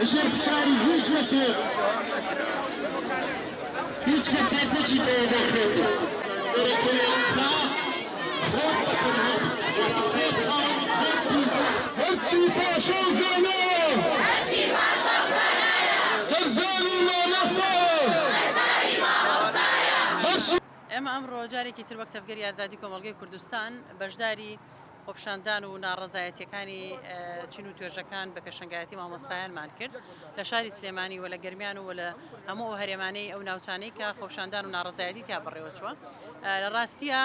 ژێر فشاری هیچ کەسێک نەچیتەوە بۆ خوێندن هەرچی پاشە و زانە هەرزانی مامۆستا ئێمە ئەمڕۆ جارێکی تر وەک تەفگەری ئازادی کۆمەڵگەی کوردستان بەشداری خۆپیشاندان و ناڕەزایەتیەکانی چین و توێژەکان بە پێشەنگایەتی مامۆستایانمان کرد لە شاری سلێمانی و لە گەرمیان و لە هەموو هەرێمانەی ئەو ناوچانەی کە خۆپیشاندان و ناڕەزایەتی تا بڕێوە چووە لە ڕاستیە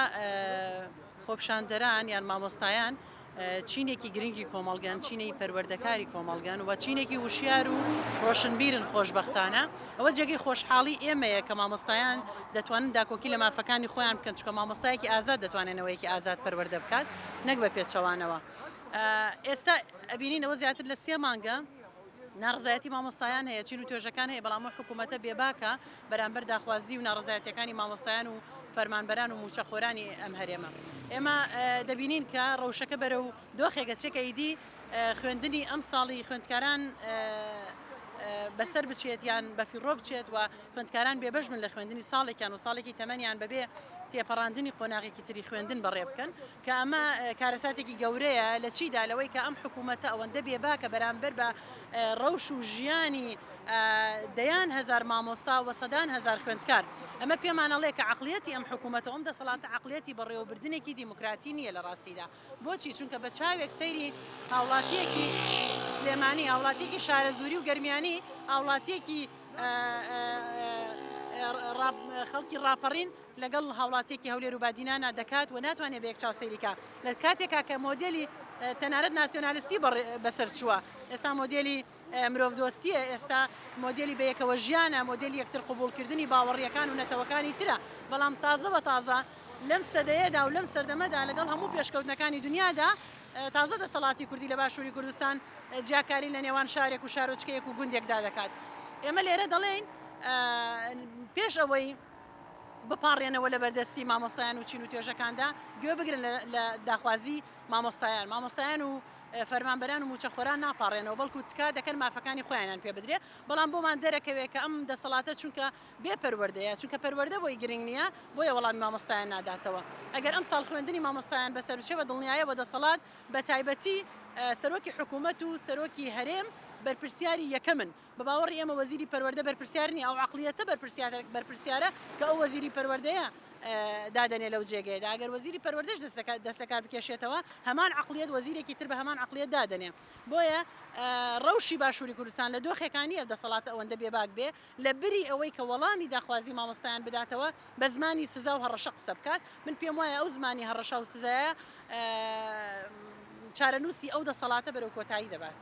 خۆپیشاندەران یان مامۆستایان چینێکی گرنگی کۆمەڵگەن چینەی پەروەردەکاری کۆمەڵگەن و چینێکی وشیار و ڕۆشنبیرن خۆشبەختانە ئەوە جێگەی خۆشحاڵی ئێمەیە کە مامۆستایان دەتوانن داکۆکی لە مافەکانی خۆیان بکەن چکە مامۆستایەکی ئازاد دەتوانێنەوەیەکی ئازاد پەروەردە بکات نەک بە پێچەوانەوە ئێستا ئەبینینەوە زیاتر لە 3 مانگە ناڕزایەتی مامۆستایان هەیە چین و توێژەکان هەیە بەڵام حکوومەتە بێباکە بەرامبەر داخوازی و ناڕزایەتیەکانی مامۆستایان و فەرمانبەران و موچەخۆرانی ئەم هەرێمە ئێمە دەبینین کە ڕەوشەکە بەرەو دۆخێکە چێکەیدی خوێندنی ئەم ساڵی خوێندکاران بەسەر بچێت یان بەفیڕۆ بچێت و خوێندکاران بێبەش من لە خوێندنی ساڵێکیان و ساڵێکی تەمەنیان بەبێ تێپەڕاندنی قۆناغێکی تری خوێندن بەڕێ بکەن کە ئەمە کارەساتێکی گەورەیە لە چیدا لەوەی کە ئەم حکوومەتە ئەوەندە بێباکە بەرامبەر بە ڕەوش و ژیانی دەیان هەزار مامۆستا و سەدان هەزار خوێندکار ئەمە پێمانەڵێ کە عقلیەتی ئەم حکوومەتە ئەم دەسەڵاتە عقلیەتی بەڕێوەبردنێکی دیموکراتی نییە لە ڕاستیدا بۆچی چونکە بە چاوێک سەیری هاوڵاتیەکی سلێمانی هاوڵاتیەکی شارەزووری و گەرمیانی هاوڵاتیەکی خەڵکی ڕاپەڕین لەگەڵ هاوڵاتێکی هەولێر و بادینانە دەکات و ناتوانێت بە یەک چاوسەریکا لە کاتێکا کە مۆدێلی تەنانەت ناسیۆنالیستی بەسەر چووە ئێستا مۆدێلی مرۆڤ دۆستیە ئێستا مۆدێلی بە یەکەوە ژیانە مۆدێلی یەکتر قبولکردنی باوەڕیەکان و نەتەوەکانی ترە بەڵام تازە بە تازە لەم سەدەیەدا و لەم سەردەمەدا لەگەڵ هەموو پێشکەوتنەکانی دنیادا تازە دەسەڵاتی کوردی لە باشووری کوردستان جیاکاری لە نێوان شارێک و شارۆچکەیەک و گوندێکدا دەکات ئێمە لێرە دەڵێن پێش ئەوەی بپارڕێنەوە لە بەردەستی مامۆستایان و چین و توێژەکاندا گوێ بگرن لە داخوازی مامۆستایان و فەرمانبەران و موچەخۆران ناپارڕێنەوە بەڵکو تکا دەکەن مافەکانی خۆیانیان پێ بدرێ بەڵام بۆمان دەرەکەوێت کە ئەم دەسەڵاتە چونکە بێ پەروەردەیە چونکە پەروەردە بۆی گرنگ نییە بۆیە وەڵامی مامۆستایان ناداتەوە ئەگەر ئەم ساڵ خوێندنی مامۆستایان بەسەر بچێ بە دڵنیایە بە دەسەڵات بە تایبەتی سەرۆکی حکوومەت و سەرۆکی هەرێم بەرپرسیاری یەکەمن بە باوەڕی ئێمە وەزیری پەروەردە بەرپرسیارنی ئەو عقلیەتە بەرپرسیارە کە ئەو وەزیری پەروەردەیە دادەنێ لەو جێگەیەدا ئەگەر وەزیری پەروەردەش دەستەکار بکێشێتەوە هەمان عقلیەت وەزیرێکی تر بە هەمان عقلیەت دادەنێ بۆیە ڕەوشی باشووری کوردستان لە دۆخێکانی ئەو دەسەڵاتە ئەوەندە بێباک بێ لە بری ئەوەی کە وەڵامی داخوازی مامۆستایان بداتەوە بە زمانی سزا و هەڕەشە قسە بکات من پێم وایە ئەو زمانی هەڕەشە و سزایە چارەنووسی ئەو دەسەڵاتە بەرەو کۆتایی دەبات.